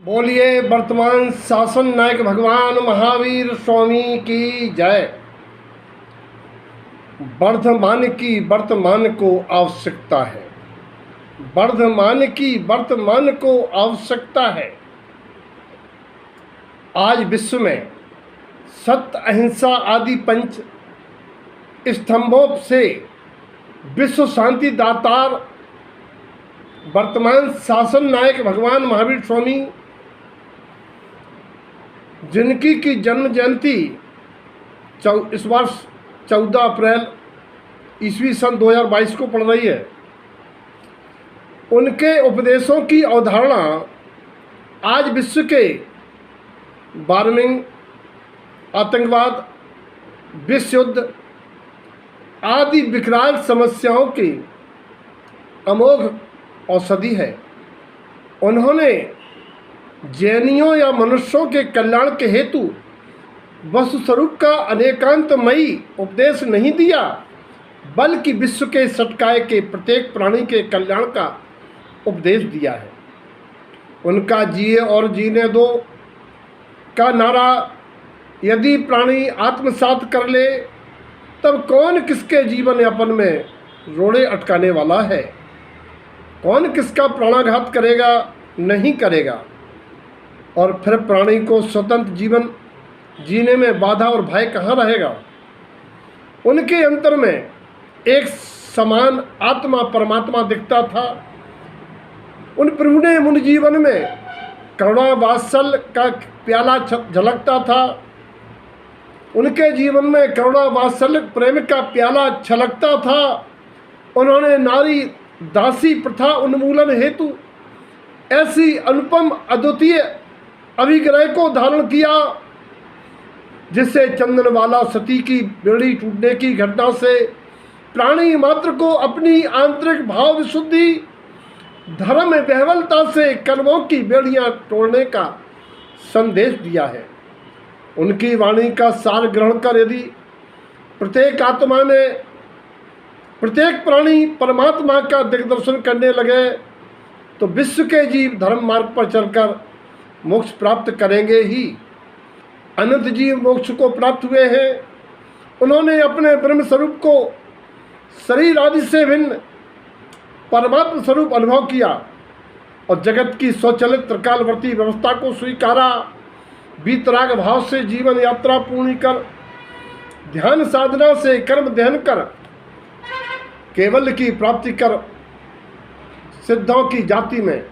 बोलिए वर्तमान शासन नायक भगवान महावीर स्वामी की जय। वर्तमान को आवश्यकता है। वर्तमान को आवश्यकता है। आज विश्व में सत्य अहिंसा आदि पंच स्तंभों से विश्व शांति दातार वर्तमान शासन नायक भगवान महावीर स्वामी, जिनकी की जन्म जयंती इस वर्ष 14 अप्रैल ईस्वी सन 2022 को पड़ रही है, उनके उपदेशों की अवधारणा आज विश्व के वार्मिंग, आतंकवाद, विश्व युद्ध आदि विकराल समस्याओं की अमोघ औषधि है। उन्होंने जैनियों या मनुष्यों के कल्याण के हेतु वस्तु स्वरूप का अनेकांतमयी उपदेश नहीं दिया, बल्कि विश्व के सटकाए के प्रत्येक प्राणी के कल्याण का उपदेश दिया है। उनका जिए और जीने दो का नारा यदि प्राणी आत्मसात कर ले, तब कौन किसके जीवन यापन में रोड़े अटकाने वाला है? कौन किसका प्राणाघात करेगा, नहीं करेगा? और फिर प्राणी को स्वतंत्र जीवन जीने में बाधा और भय कहाँ रहेगा? उनके अंतर में एक समान आत्मा परमात्मा दिखता था। उन प्रभु ने मुनि जीवन में करुणा वात्सल्य का प्याला झलकता था। उनके जीवन में करुणा वात्सल्य प्रेम का प्याला छलकता था। उन्होंने नारी दासी प्रथा उन्मूलन हेतु ऐसी अनुपम अद्वितीय अभिग्रह को धारण किया, जिससे चंदनवाला सती की बेड़ी टूटने की घटना से प्राणी मात्र को अपनी आंतरिक भाव विशुद्धि, धर्म विह्वलता से कर्मों की बेड़ियां तोड़ने का संदेश दिया है। उनकी वाणी का सार ग्रहण कर यदि प्रत्येक आत्मा में प्रत्येक प्राणी परमात्मा का दिग्दर्शन करने लगे, तो विश्व के जीव धर्म मार्ग पर चलकर मोक्ष प्राप्त करेंगे ही। अनंत जीव मोक्ष को प्राप्त हुए हैं। उन्होंने अपने ब्रह्म स्वरूप को शरीर आदि से भिन्न परमात्मा स्वरूप अनुभव किया और जगत की स्वचालित त्रिकालवर्ती व्यवस्था को स्वीकारा। वीतराग भाव से जीवन यात्रा पूर्ण कर, ध्यान साधना से कर्म ध्यान कर, केवल की प्राप्ति कर, सिद्धों की जाति में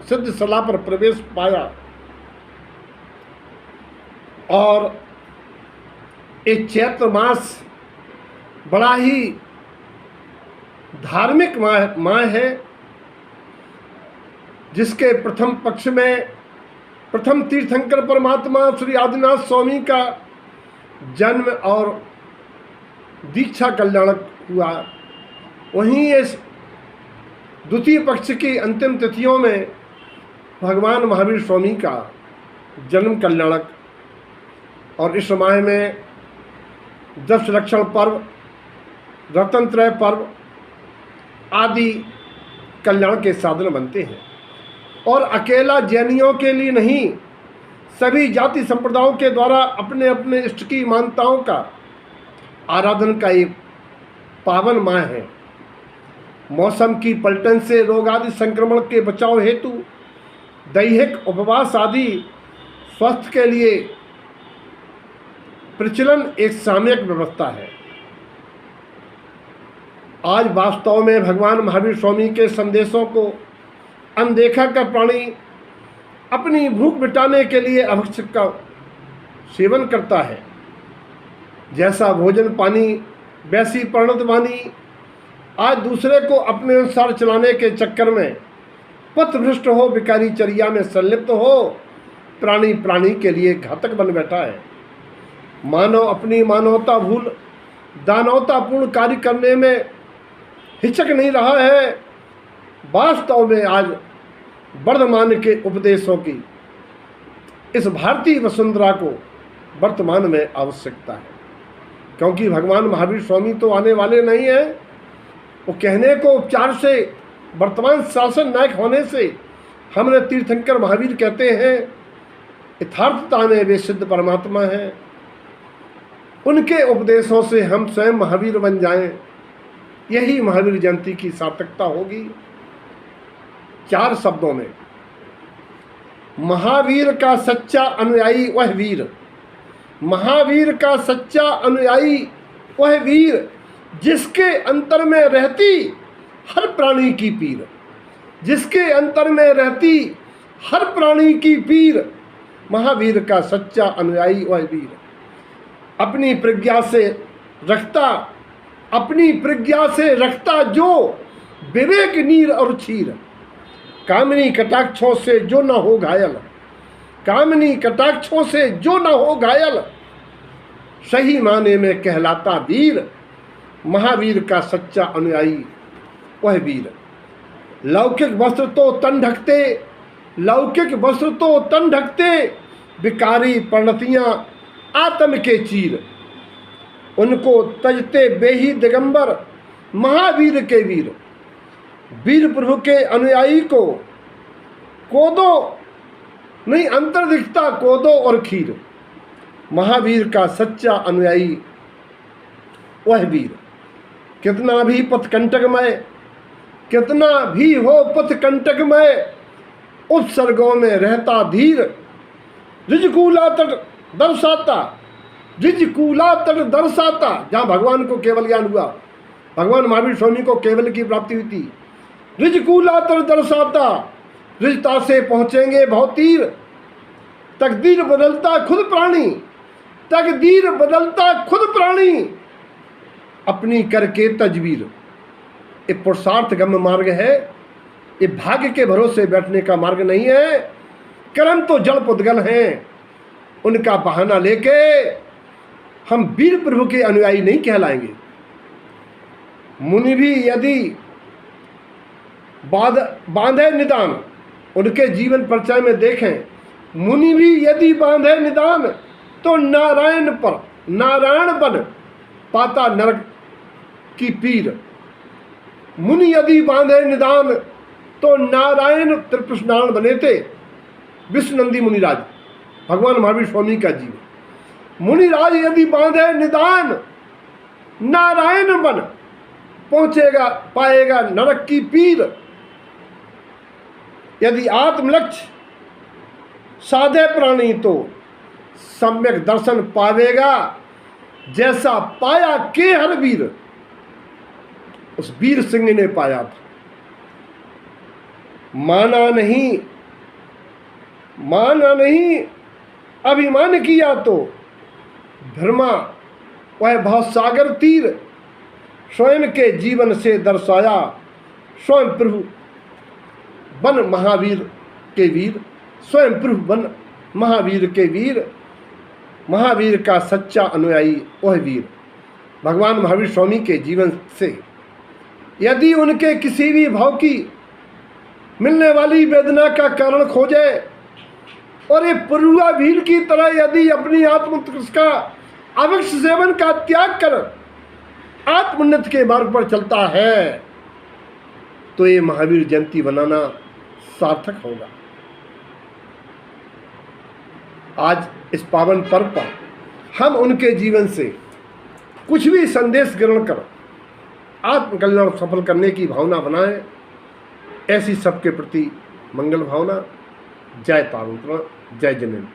सिद्ध सलाह पर प्रवेश पाया। और एक चैत्र मास बड़ा ही धार्मिक माह है, जिसके प्रथम पक्ष में प्रथम तीर्थंकर परमात्मा श्री आदिनाथ स्वामी का जन्म और दीक्षा कल्याणक हुआ। वहीं इस द्वितीय पक्ष की अंतिम तिथियों में भगवान महावीर स्वामी का जन्म कल्याणक, और इस माह में दश लक्षण पर्व, रत्नत्रय पर्व आदि कल्याण के साधन बनते हैं। और अकेला जैनियों के लिए नहीं, सभी जाति संप्रदायों के द्वारा अपने अपने इष्ट की मान्यताओं का आराधन का एक पावन माह है। मौसम की पलटन से रोग आदि संक्रमण के बचाव हेतु दैहिक उपवास आदि स्वास्थ्य के लिए प्रचलन एक सामयिक व्यवस्था है। आज वास्तव में भगवान महावीर स्वामी के संदेशों को अनदेखा कर प्राणी अपनी भूख मिटाने के लिए आवश्यक का सेवन करता है। जैसा भोजन पानी वैसी परिणत वाणी आज दूसरे को अपने अनुसार चलाने के चक्कर में पथभ्रष्ट हो, विकारी चर्या में संलिप्त हो, प्राणी के लिए घातक बन बैठा है। मानव अपनी मानवता भूल दानवतापूर्ण कार्य करने में हिचक नहीं रहा है। वास्तव में आज वर्तमान के उपदेशों की इस भारतीय वसुंधरा को वर्तमान में आवश्यकता है, क्योंकि भगवान महावीर स्वामी तो आने वाले नहीं हैं। वो कहने को उपचार से वर्तमान शासन नायक होने से हमने तीर्थंकर महावीर कहते हैं यथार्थता में वे सिद्ध परमात्मा हैं। उनके उपदेशों से हम स्वयं महावीर बन जाएं, यही महावीर जयंती की सार्थकता होगी। 4 शब्दों में, महावीर का सच्चा अनुयायी वह वीर, महावीर का सच्चा अनुयायी वह वीर जिसके अंतर में रहती हर प्राणी की पीर, जिसके अंतर में रहती हर प्राणी की पीर। महावीर का सच्चा अनुयायी वह वीर अपनी प्रज्ञा से रखता, अपनी प्रज्ञा से रखता जो विवेक नीर और क्षीर। कामनी कटाक्षों से जो न हो घायल, कामनी कटाक्षों से जो न हो घायल, सही माने में कहलाता वीर। महावीर का सच्चा अनुयायी वह वीर। लौकिक वस्त्र तो तन ढकते, लौकिक वस्त्र तो तन ढकते, विकारी परिणतियां आत्म के चीर। उनको तजते बेही दिगंबर महावीर के वीर। वीर प्रभु के अनुयायी को कोदो नहीं अंतर दिखता, कोदो और खीर। महावीर का सच्चा अनुयायी वह वीर। कितना भी पथ कंटकमय, कितना भी हो पथ कंटकमय, उत्सर्गों में रहता धीर। रिजकूला तट दर्शाता, रिजकूला तट दर्शाता, जहाँ भगवान को केवल ज्ञान हुआ, भगवान महावीर स्वामी को केवल की प्राप्ति हुई थी। रिजकूला तट दर्शाता, रिजता से पहुँचेंगे भवतीर। तकदीर बदलता खुद प्राणी, तकदीर बदलता खुद प्राणी, अपनी करके तजवीर। ये पुरुषार्थ गम्य मार्ग है, ये भाग्य के भरोसे बैठने का मार्ग नहीं है। कर्म तो जड़ पुद्गल हैं, उनका बहाना लेके हम वीर प्रभु के अनुयायी नहीं कहलाएंगे। मुनि भी यदि बांधे निदान, उनके जीवन परिचय में देखें, मुनि भी यदि बांधे निदान तो नारायण पर नारायण बन पाता नरक की पीर। मुनि यदि बांधे निदान तो नारायण त्रिपुष्णान बने थे। विष्णुनंदी मुनिराज, भगवान महावीर स्वामी का जीवन। मुनिराज यदि बांधे निदान, नारायण बन पहुंचेगा, पाएगा नरक की पीर। यदि आत्मलक्ष्य साधे प्राणी तो सम्यक दर्शन पावेगा, जैसा पाया के हर वीर, उस वीर सिंह ने पाया था। माना नहीं, माना नहीं अभिमान किया तो धर्मा वह बहुत सागर तीर। स्वयं के जीवन से दर्शाया, स्वयं प्रभु बन महावीर के वीर, स्वयं प्रभु बन महावीर के वीर। महावीर का सच्चा अनुयायी वह वीर। भगवान महावीर स्वामी के जीवन से यदि उनके किसी भी भाव की मिलने वाली वेदना का कारण खोजे और ये पुरुआ भीड़ की तरह यदि अपनी आत्मोत्कर्ष का अवश्य सेवन का त्याग कर आत्मोन्नति के मार्ग पर चलता है, तो ये महावीर जयंती बनाना सार्थक होगा। आज इस पावन पर्व पर हम उनके जीवन से कुछ भी संदेश ग्रहण कर आत्मकल्याण सफल करने की भावना बनाएं, ऐसी सबके प्रति मंगल भावना। जय तारुण्य, जय जननी।